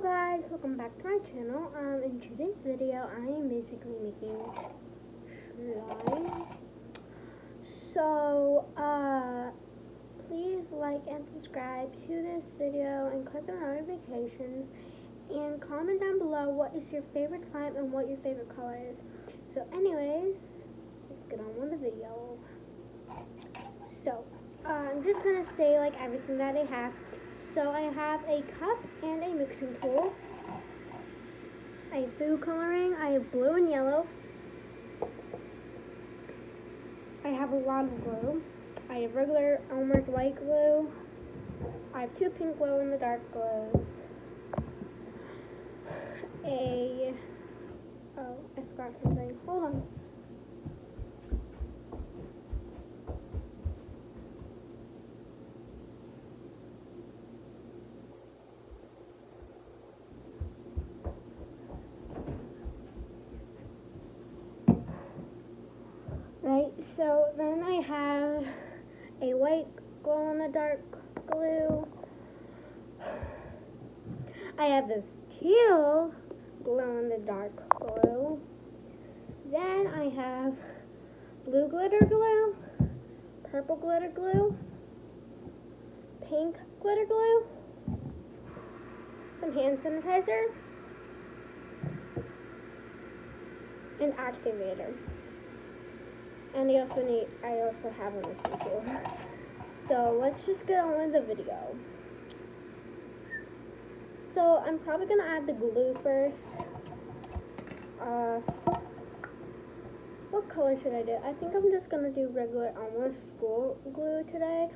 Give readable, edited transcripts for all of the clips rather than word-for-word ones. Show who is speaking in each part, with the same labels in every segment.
Speaker 1: guys, welcome back to my channel. In today's video, I am basically making slime. So, please like and subscribe to this video and click on notifications and comment down below what is your favorite slime and what your favorite color is. So anyways, let's get on with the video. So, I'm just gonna say like everything that I have. So I have a cup and a mixing tool. I have food coloring. I have blue and yellow. I have a lot of glue. I have regular Elmer's white glue. I have two pink glow in the dark glues. Oh, I forgot something. Hold on. Right, so then I have a white glow in the dark glue. I have this teal glow in the dark glue. Then I have blue glitter glue, purple glitter glue, pink glitter glue, some hand sanitizer, and activator. And I also have a mixing tool. So let's just get on with the video. So I'm probably gonna add the glue first. What color should I do? I think I'm just gonna do regular Elmer's school glue today,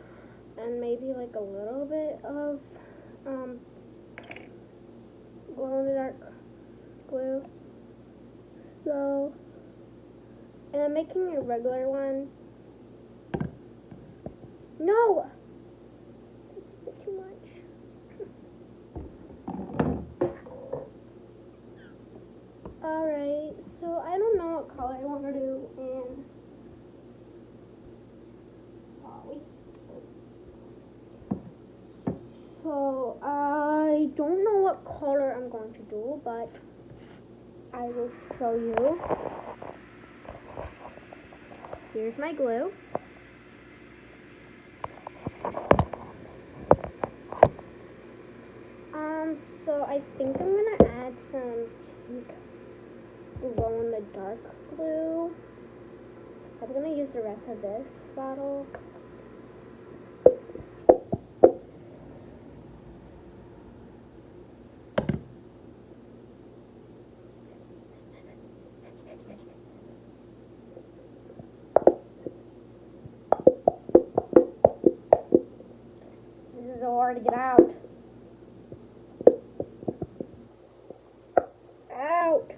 Speaker 1: and maybe like a little bit of glow in the dark glue. So. And I'm making a regular one. No! That's a bit too much. Alright, so I don't know what color I want to do, and so I don't know what color I'm going to do, but I will show you. Here's my glue. So I think I'm gonna add some pink glow in the dark glue. I'm gonna use the rest of this bottle. This is so hard to get out. Out!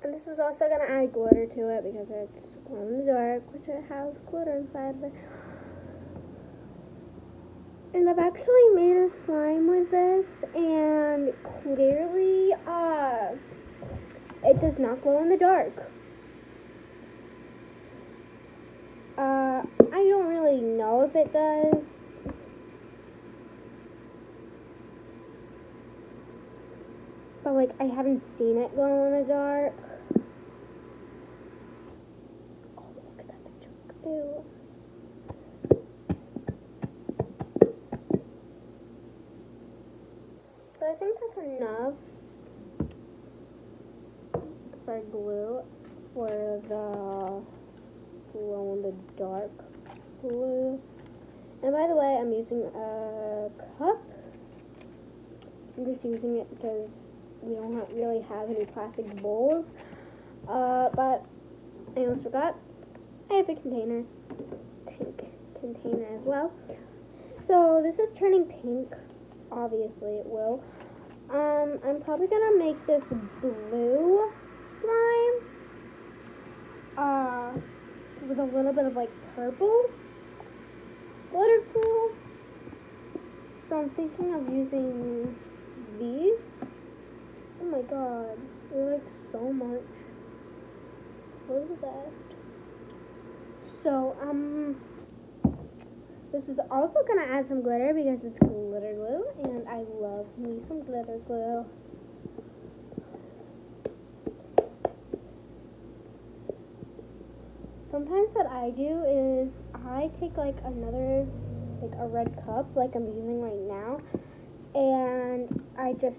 Speaker 1: And this is also going to add glitter to it because it's glow in the dark, which it has glitter inside of it. And I've actually made a slime with this, and clearly, it does not glow in the dark. I don't really know if it does. But, like, I haven't seen it glow in the dark. Oh, look at that picture. Ew. So I think that's enough for glue for the glow in the dark glue. And by the way, I'm using a cup. I'm just using it because we don't really have any plastic bowls. But I almost forgot. I have a container as well. So this is turning pink. Obviously it will. I'm probably gonna make this blue slime. With a little bit of like purple glitter glue. So I'm thinking of using these. Oh my god, they like so much. What is that? So, this is also gonna add some glitter because it's glitter glue, and I love me some glitter glue. Sometimes what I do is I take like another, like a red cup, like I'm using right now, and I just,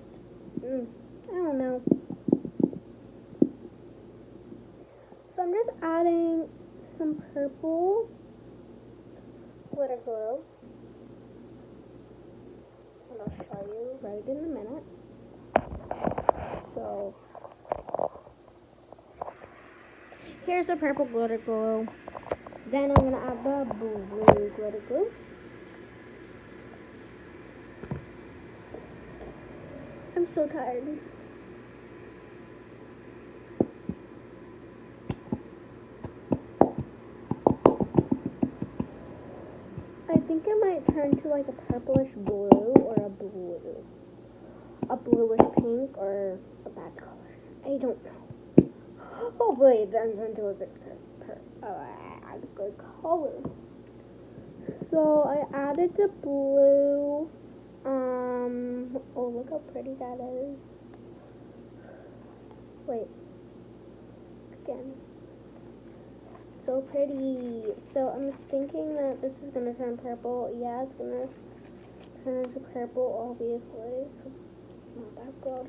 Speaker 1: I don't know. So I'm just adding some purple glitter glue, and I'll show you right in a minute. So here's the purple glitter glue. Then I'm gonna add the blue glitter glue. I'm so tired. I think it might turn to like a purplish blue or a bluish pink or a bad color. I don't know. Hopefully it turns into a good color. So I added the blue. Oh, look how pretty that is. Wait. Again. So pretty. So I'm thinking that this is gonna turn purple. Yeah, it's gonna turn into purple, obviously. It's not that good.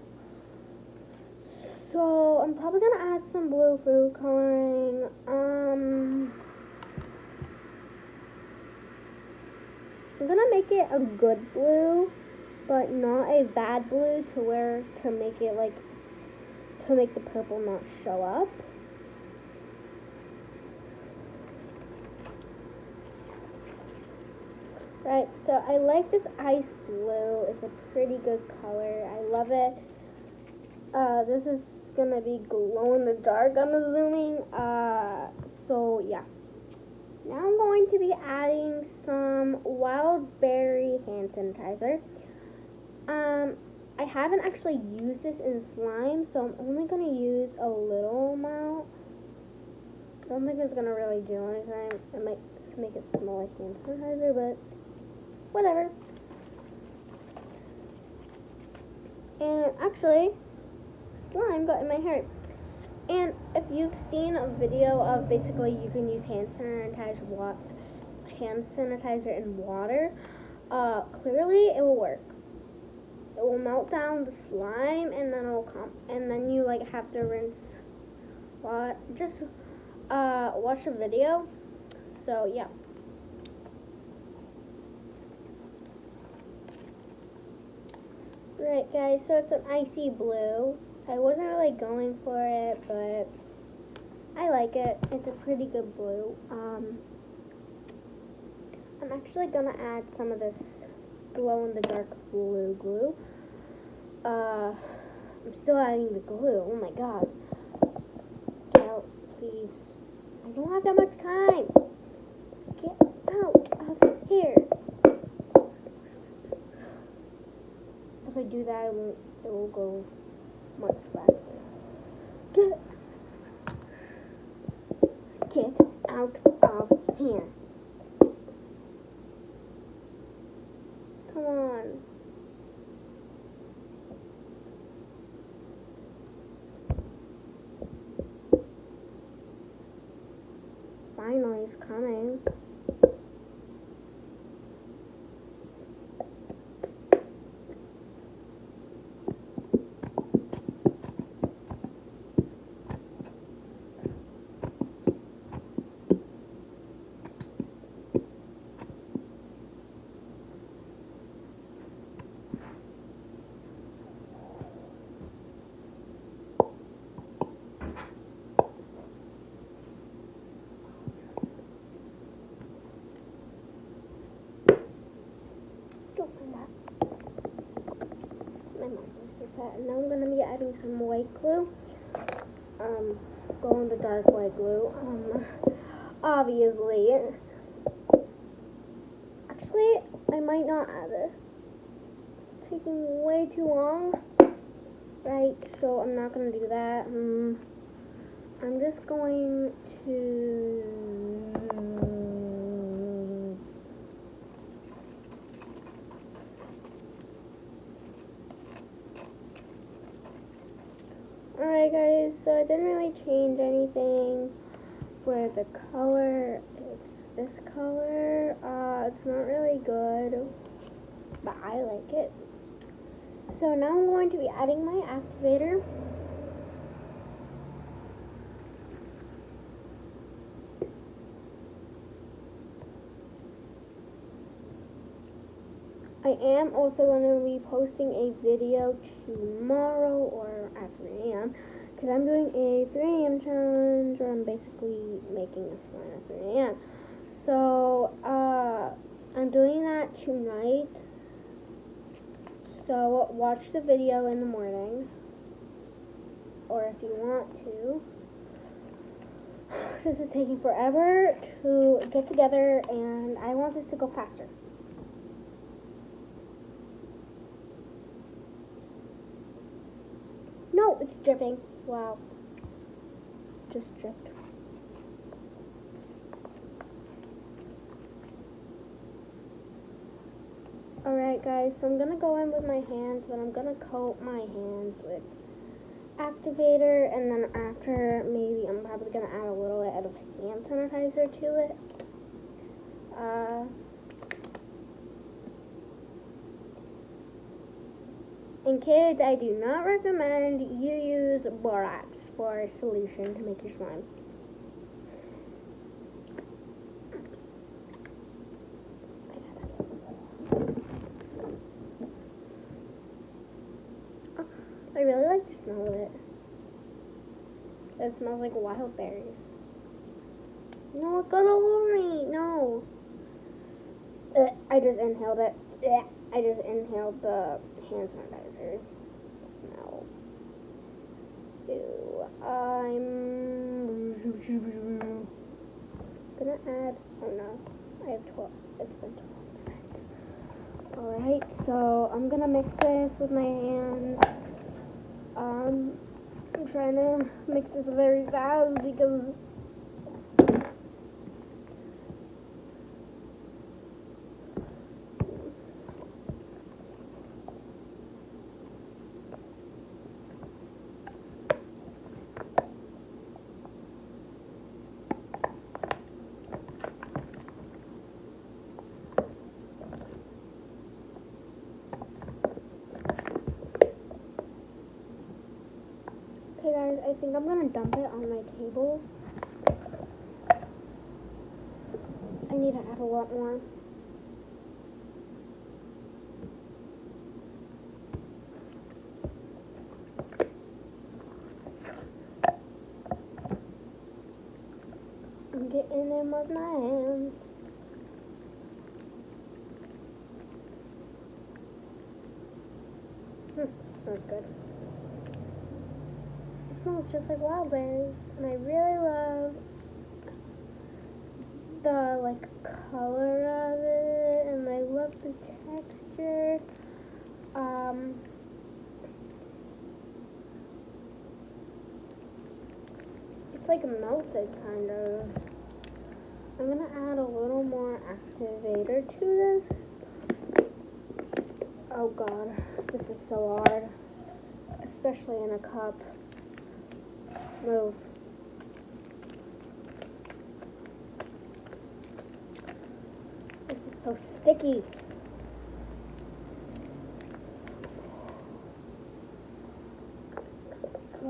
Speaker 1: So I'm probably gonna add some blue food coloring. I'm gonna make it a good blue, but not a bad blue to make it like to make the purple not show up. Right, so I like this ice blue. It's a pretty good color. I love it. This is gonna be glow in the dark, I'm assuming. So yeah. Now I'm going to be adding some wild berry hand sanitizer. I haven't actually used this in slime, so I'm only gonna use a little amount. I don't think it's gonna really do anything. It might just make it smell like hand sanitizer, but whatever. And actually, slime got in my hair. And if you've seen a video of basically you can use hand sanitizer in water, clearly it will work. It will melt down the slime, and then and then you like have to rinse. Just watch the video. So yeah. Right, guys. So it's an icy blue. I wasn't really going for it, but I like it. It's a pretty good blue. I'm actually gonna add some of this glow in the dark blue glue. I'm still adding the glue. Oh my god. Get out, please. I don't have that much time. Get out of here. If I do that, it will go much faster. Get out of here. Come on. Finally, it's coming. And now I'm going to be adding some white glue. Glow in the dark white glue. Obviously. Actually, I might not add this. It's taking way too long. Right, so I'm not going to do that. I'm just going to change anything. For the color, it's this color. It's not really good, but I like it. So now I'm going to be adding my activator. I am also going to be posting a video tomorrow or at 3 a.m. because I'm doing a 3 a.m. challenge where I'm basically making a slime at 3 a.m. So, I'm doing that tonight. So, watch the video in the morning. Or if you want to. This is taking forever to get together and I want this to go faster. No, it's dripping. Wow. Just dripped. Alright guys, so I'm going to go in with my hands, but I'm going to coat my hands with activator, and then after, maybe I'm probably going to add a little bit of hand sanitizer to it. And kids, I do not recommend you use borax for a solution to make your slime. I really like the smell of it. It smells like wild berries. No, it got all over me. No. I just inhaled it. I just inhaled the hand sanitizer smell. Ew. I'm gonna add. Oh no. I have 12. It's been 12 minutes. Alright, so I'm gonna mix this with my hand. I'm trying to mix this very fast because okay guys, I think I'm gonna dump it on my table. I need to add a lot more. I'm getting in with my hands. Smells good. It smells just like wild berries, and I really love the color of it, and I love the texture. It's like melted kind of. I'm gonna add a little more activator to this. Oh god, this is so hard, especially in a cup. Move. This is so sticky. I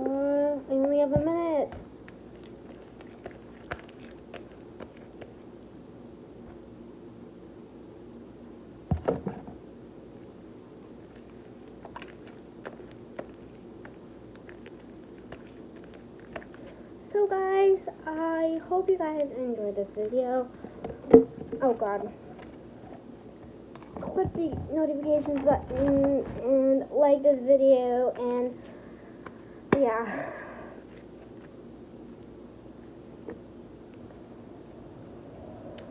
Speaker 1: only have a minute. So guys, I hope you guys enjoyed this video. Oh god. Click the notifications button and like this video, and yeah.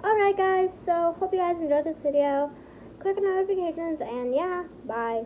Speaker 1: Alright guys, so hope you guys enjoyed this video. Click the notifications, and yeah, bye.